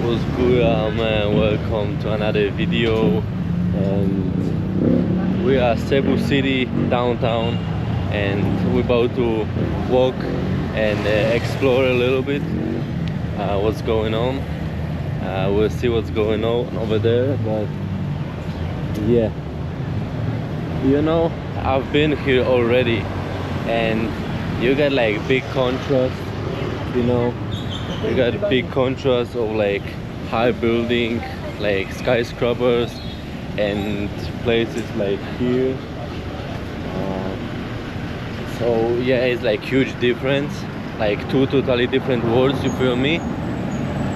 What's good, man? Welcome to another video. And we are Cebu City downtown, and we're about to walk and explore a little bit what's going on. We'll see what's going on over there, but yeah, you know, I've been here already, and you got like big contrast, you know. You got big contrast of like high building, like skyscrapers, and places like here. So yeah, it's like huge difference, like two totally different worlds. You feel me?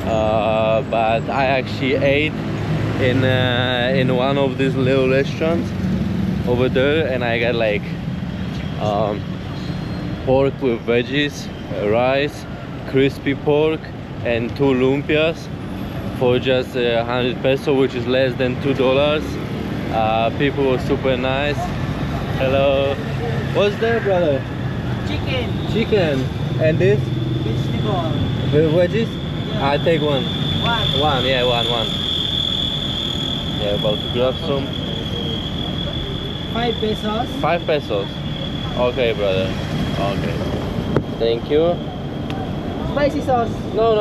But I actually ate in one of these little restaurants over there, and I got like pork with veggies, rice, crispy pork, and 2 lumpias for just 100 peso, which is less than $2. People were super nice. Hello. What's there, brother? Chicken. And this? Vegetable. With veggies? Yeah. I take one. One. Yeah, one. Yeah, about to grab some. 5 pesos. 5 pesos. Okay, brother. Okay. Thank you. Spicy sauce. No.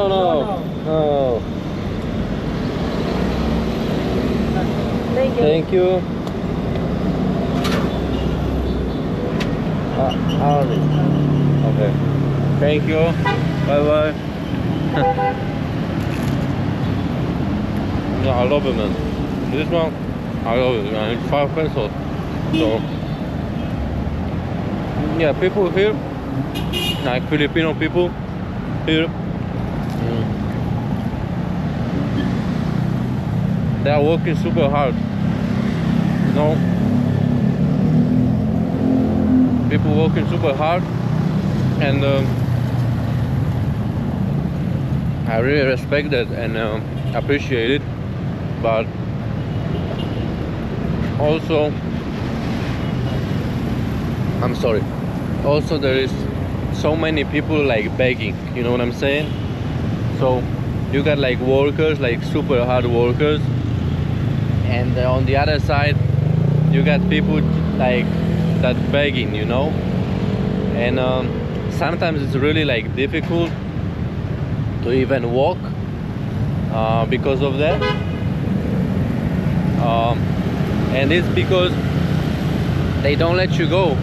Thank you. Thank you. Okay. Thank you. Bye bye. Yeah, I love it, man. This one, I love it, man. It's 5 pesos. So, yeah, people here, like Filipino people here, they are working super hard. You know, people working super hard, and I really respect that and appreciate it. But also, I'm sorry. Also, there is so many people like begging. You know what I'm saying? So you got like workers, like super hard workers, and on the other side you got people like that begging, you know. And sometimes it's really like difficult to even walk because of that. And it's because they don't let you go.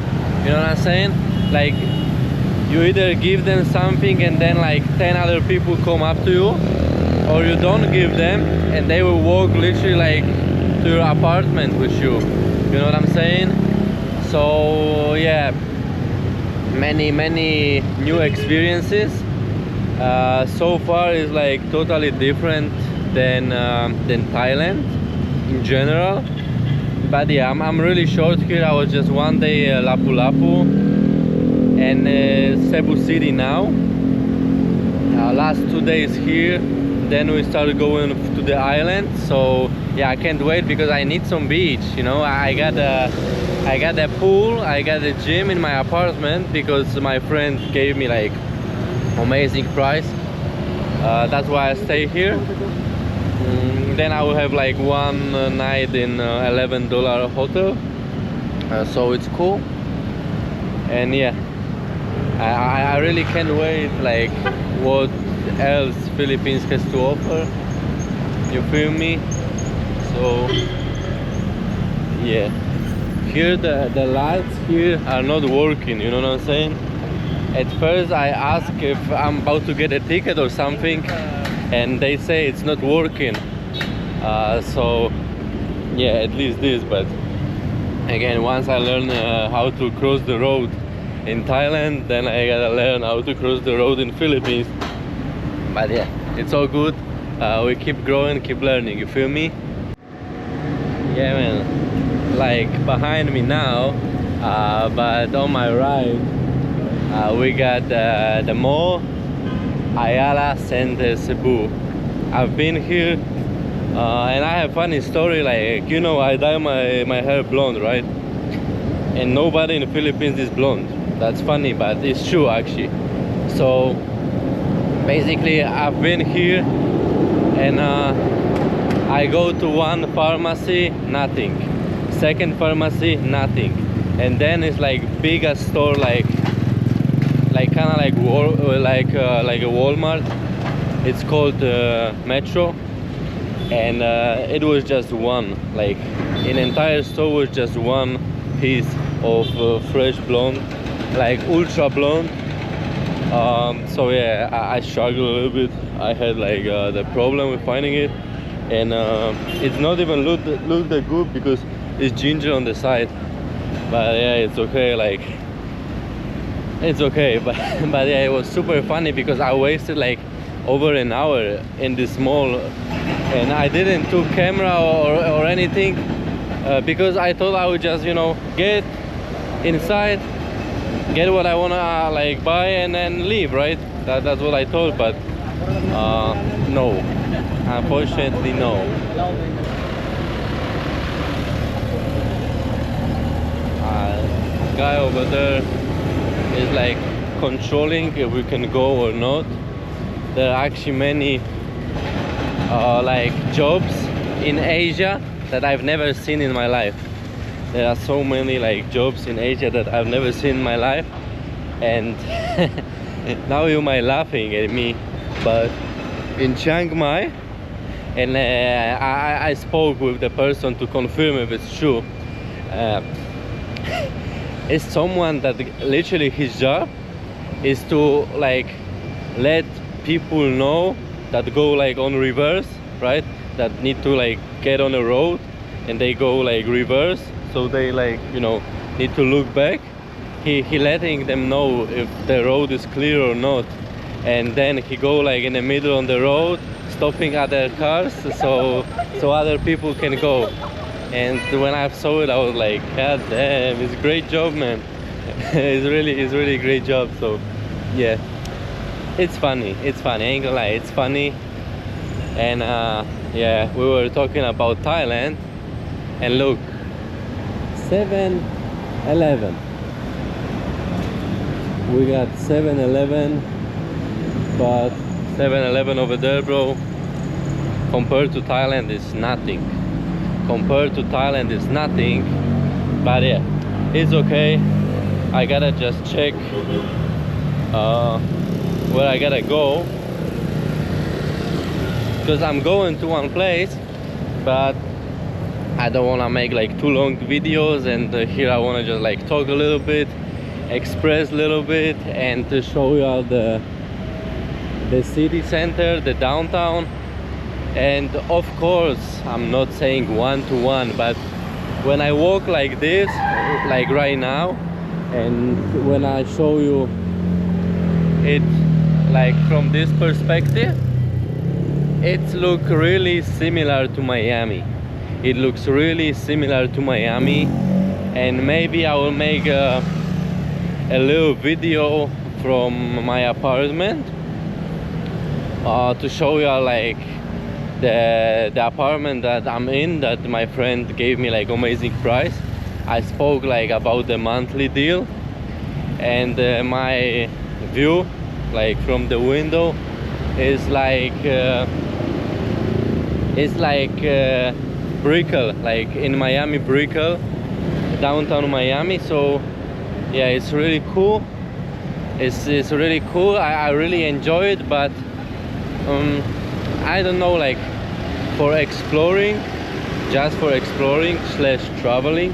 You know what I'm saying? Like, you either give them something and then like 10 other people come up to you, or you don't give them and they will walk literally like to your apartment with you. You know what I'm saying? So yeah, many new experiences. So far is like totally different than Thailand in general. But yeah, I'm really short here. I was just one day Lapu-Lapu and Cebu City now. Last 2 days here, then we started going to the island. So yeah, I can't wait because I need some beach. You know, I got a pool, I got a gym in my apartment because my friend gave me like amazing price. That's why I stay here. Then I will have like one night in $11 hotel, so it's cool. And yeah, I really can't wait like what else Philippines has to offer. You feel me? So yeah, here the lights here are not working. You know what I'm saying? At first I asked if I'm about to get a ticket or something, and they say it's not working. So yeah, at least this. But again, once I learn how to cross the road in Thailand, then I gotta learn how to cross the road in Philippines. But yeah, it's all good. We keep growing, keep learning. You feel me? Yeah, man. Like behind me now, but on my right, we got the mall Ayala Center Cebu. I've been here. And I have funny story, like, you know, I dye my hair blonde, right? And nobody in the Philippines is blonde. That's funny, but it's true actually. So basically I've been here and I go to one pharmacy, nothing. Second pharmacy, nothing. And then it's like biggest store, like kind of like like a Walmart. It's called Metro, and it was just one, like an entire store was just one piece of fresh blonde, like ultra blonde. So yeah, I struggled a little bit. I had like the problem with finding it, and it's not even look that good because it's ginger on the side. But yeah, it's okay, like it's okay. But yeah, it was super funny because I wasted like over an hour in this mall, and I didn't took camera or anything because I thought I would just, you know, get inside, get what I wanna like buy, and then leave, right? That's what I thought. But no, unfortunately no. Guy over there is like controlling if we can go or not. There are actually many like jobs in Asia that I've never seen in my life. There are so many like jobs in Asia that I've never seen in my life, and now you might laughing at me, but in Chiang Mai, and I spoke with the person to confirm if it's true. It's someone that literally his job is to like let people know that go like on reverse, right? That need to like get on a road and they go like reverse, so they like, you know, need to look back. He letting them know if the road is clear or not, and then he go like in the middle on the road, stopping other cars so other people can go. And when I saw it, I was like, God damn, it's a great job, man. it's really a great job. So yeah, it's funny, I ain't gonna lie, it's funny. And yeah, we were talking about Thailand, and look, 7-Eleven. We got 7-Eleven, but 7-Eleven over there, bro, compared to Thailand is nothing. Compared to Thailand is nothing. But yeah, it's okay. I gotta just check where I gotta go, because I'm going to one place, but I don't want to make like too long videos, and here I want to just like talk a little bit, express a little bit, and to show you all the city center, the downtown. And of course, I'm not saying one-to-one, but when I walk like this, like right now, and when I show you it like from this perspective, it looks really similar to Miami. It looks really similar to Miami, and maybe I will make a little video from my apartment to show you like the apartment that I'm in, that my friend gave me like amazing price. I spoke like about the monthly deal, and my view like from the window is like Brickell, like in Miami, Brickell, downtown Miami. So yeah, it's really cool. It's really cool. I really enjoy it, but I don't know, like for exploring, just for exploring slash traveling,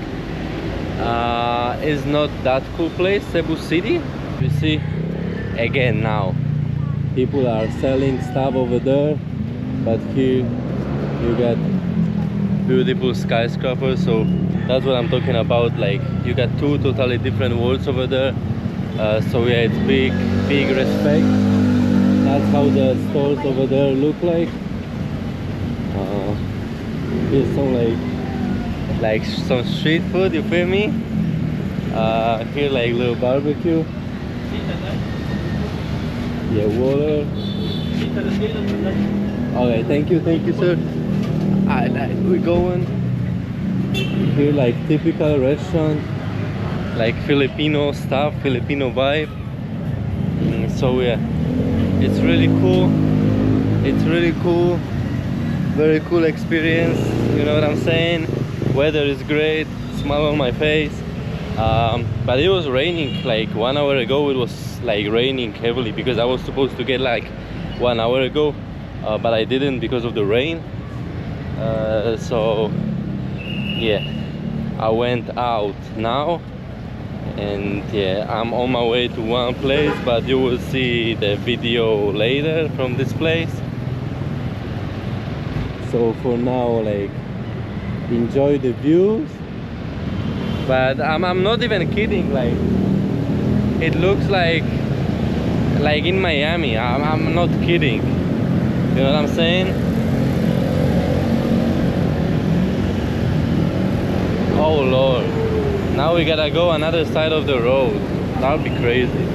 is not that cool place, Cebu City. You see, again now, people are selling stuff over there, but here you got beautiful skyscrapers. So that's what I'm talking about. Like you got two totally different worlds over there. So yeah, it's big respect. That's how the stores over there look like. Here's some like some street food, you feel me? Here like little barbecue. Yeah, water. Okay, thank you sir. We're going here like typical restaurant, like Filipino stuff, Filipino vibe. So yeah, it's really cool. It's really cool. very cool experience, you know what I'm saying? Weather is great, smile on my face. But it was raining like 1 hour ago. It was like raining heavily because I was supposed to get like 1 hour ago, but I didn't because of the rain. So yeah, I went out now, and yeah, I'm on my way to one place, but you will see the video later from this place. So for now, like, enjoy the views. But I'm not even kidding, like, it looks like in Miami. I'm not kidding, you know what I'm saying? Oh Lord, now we gotta go another side of the road. That would be crazy.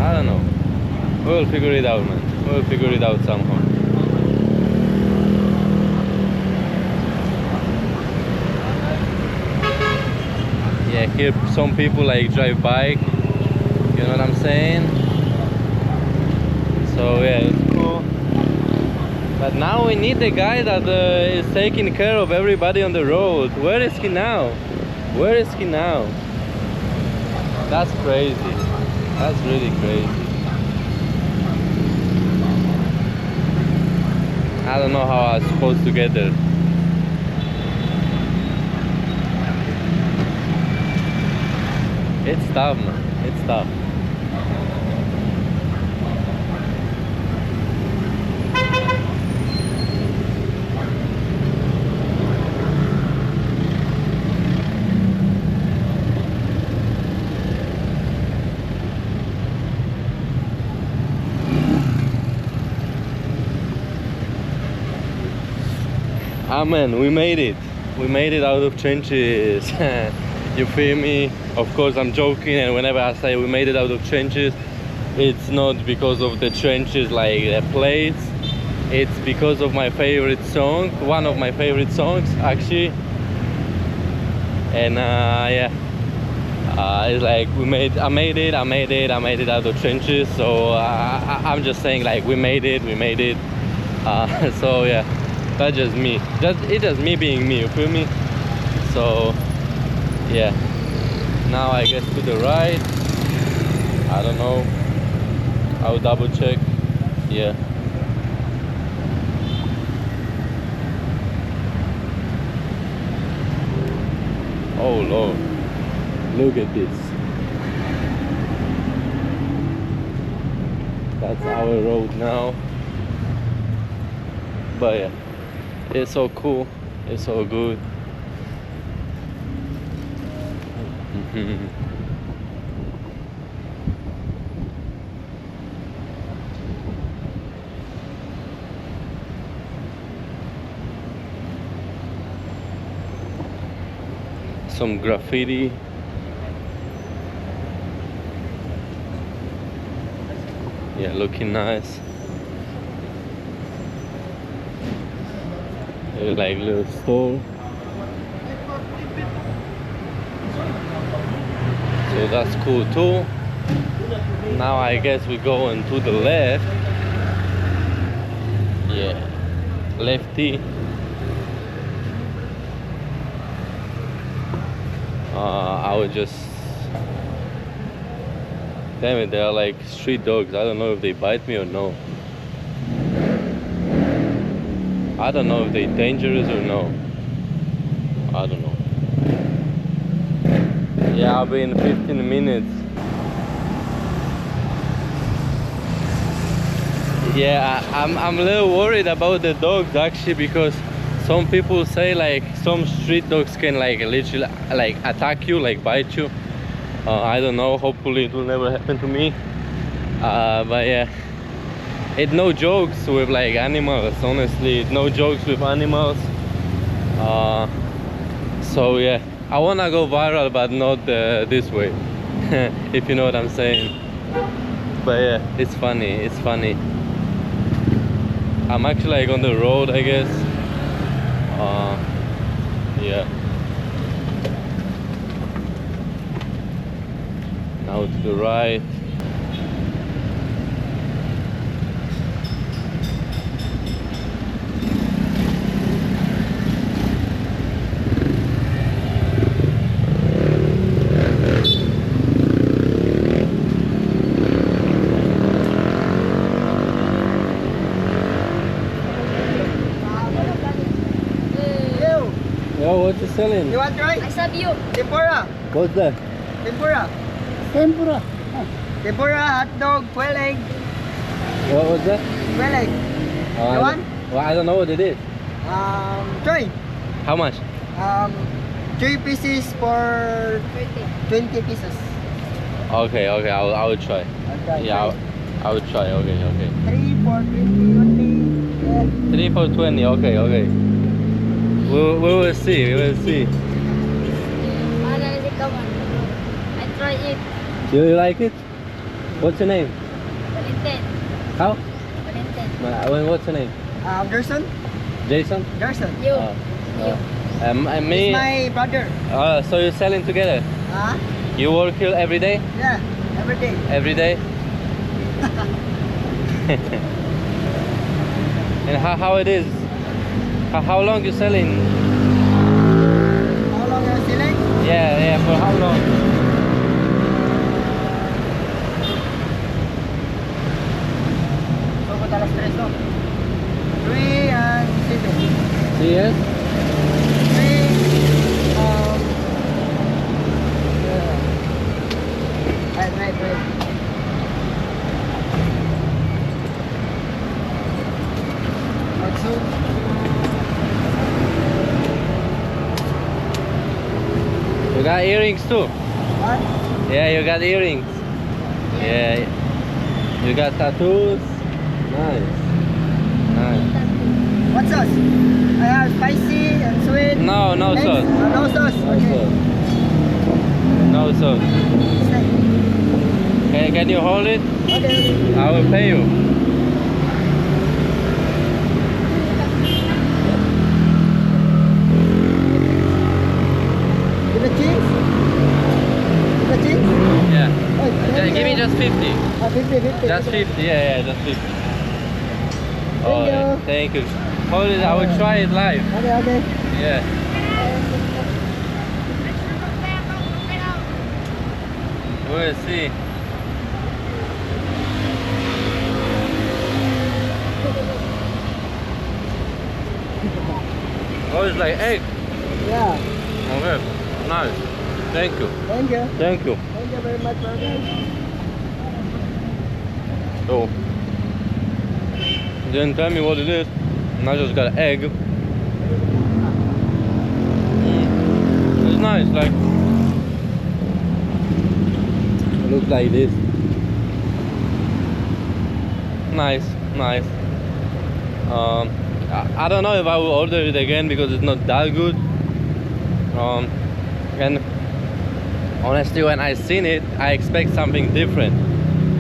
I don't know, we'll figure it out, man. We'll figure it out somehow. Yeah, here some people like drive bike, you know what I'm saying? So yeah, it's cool. But now we need the guy that is taking care of everybody on the road. Where is he now? Where is he now? That's crazy. That's really crazy. I don't know how I was supposed to get there. It's tough, man. It's tough. Amen, we made it. We made it out of trenches. You feel me? Of course I'm joking, and whenever I say we made it out of trenches, it's not because of the trenches like the place. It's because of my favorite song, one of my favorite songs actually. And yeah, it's like I made it out of trenches. So I'm just saying, like, we made it. So yeah, that's just me. It's just me being me, you feel me? So yeah, now I guess to the right. I don't know, I'll double check. Yeah, oh Lord, look at this. That's our road now. But yeah, it's so cool, it's so good. Some graffiti. Yeah, looking nice. Like little store. So that's cool too. Now I guess we're going to the left. Yeah, lefty. I would just, damn it, they are like street dogs. I don't know if they bite me or no. I don't know if they're dangerous or no. I don't know. Yeah, I'll be in 15 minutes. Yeah, I'm a little worried about the dogs actually, because some people say like some street dogs can like literally like attack you, like bite you. I don't know, hopefully it will never happen to me. But yeah, it's no jokes with like animals, honestly. It's no jokes with animals. So yeah, I wanna go viral, but not this way. If you know what I'm saying. But yeah, it's funny. I'm actually like on the road, I guess. Yeah. Now to the right. selling? You want to try? I sub you. Tempura. What's that? Tempura. Tempura. Tempura, hot dog, quail egg. What was that? Quail egg. Oh, You want? Well, I don't know what it is. Try. How much? 3 pieces for 20 pieces. Okay, okay, I will try. Okay. Yeah, I will try. Okay, okay. 3 for 20 only. Yeah. 3 for 20. Okay, okay. We will see. We will see. I try it. Do you like it? What's your name? Valentin. How? Valentin. What's your name? Gerson. Jason? Gerson. You. Oh, You. And me. He's my brother. So you're selling together? Huh? You work here every day? Yeah. Every day. Every day? And how it is? How long you selling? How long are you selling? Yeah, yeah. For how long? So, kung talas 3 no? 3 and 7. 3 years? 3, right. Like so. You got earrings too? What? Yeah, you got earrings. Yeah. You got tattoos? Nice. Nice. What sauce? I have spicy and sweet. No, no Thanks. sauce. No sauce. No Okay. sauce. No sauce. Stay. Can you hold it? Okay. I will pay you. With the cheese? With the cheese? Yeah. Oh, Give me just 50. 50. Just 50. Yeah, just 50. Oh, you. thank you. Hold it. I will try it live. Okay. Yeah. We'll see. Oh, it's like egg. Yeah. Okay. Nice. Thank you. Thank you. Thank you. Thank you very much, brother. So, didn't tell me what it is. And I just got an egg. It's nice. Like, it looks like this. Nice, nice. I don't know if I will order it again because it's not that good. And honestly, when I seen it, I expect something different.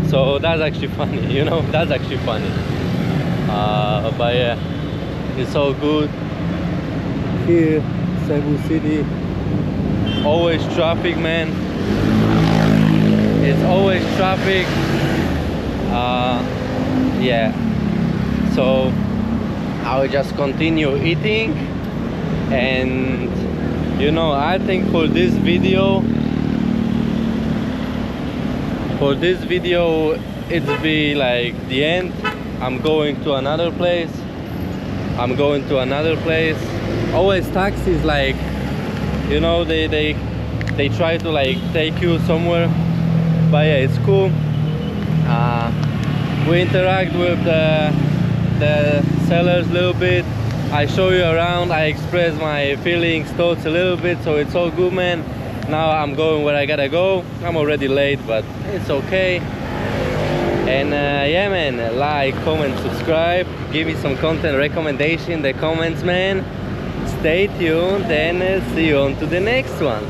So that's actually funny, you know. That's actually funny. But yeah, it's so good here, Cebu City. Always traffic, man. It's always traffic. Yeah. So I will just continue eating, and you know, I think for this video it's be like the end. I'm going to another place. Always taxis, like, you know, they try to like take you somewhere, but yeah, it's cool. We interact with the sellers a little bit. I show you around, I express my feelings, thoughts a little bit, so it's all good, man. Now I'm going where I gotta go. I'm already late, but it's okay. And yeah, man, like, comment, subscribe, give me some content recommendation in the comments, man. Stay tuned, and see you on to the next one.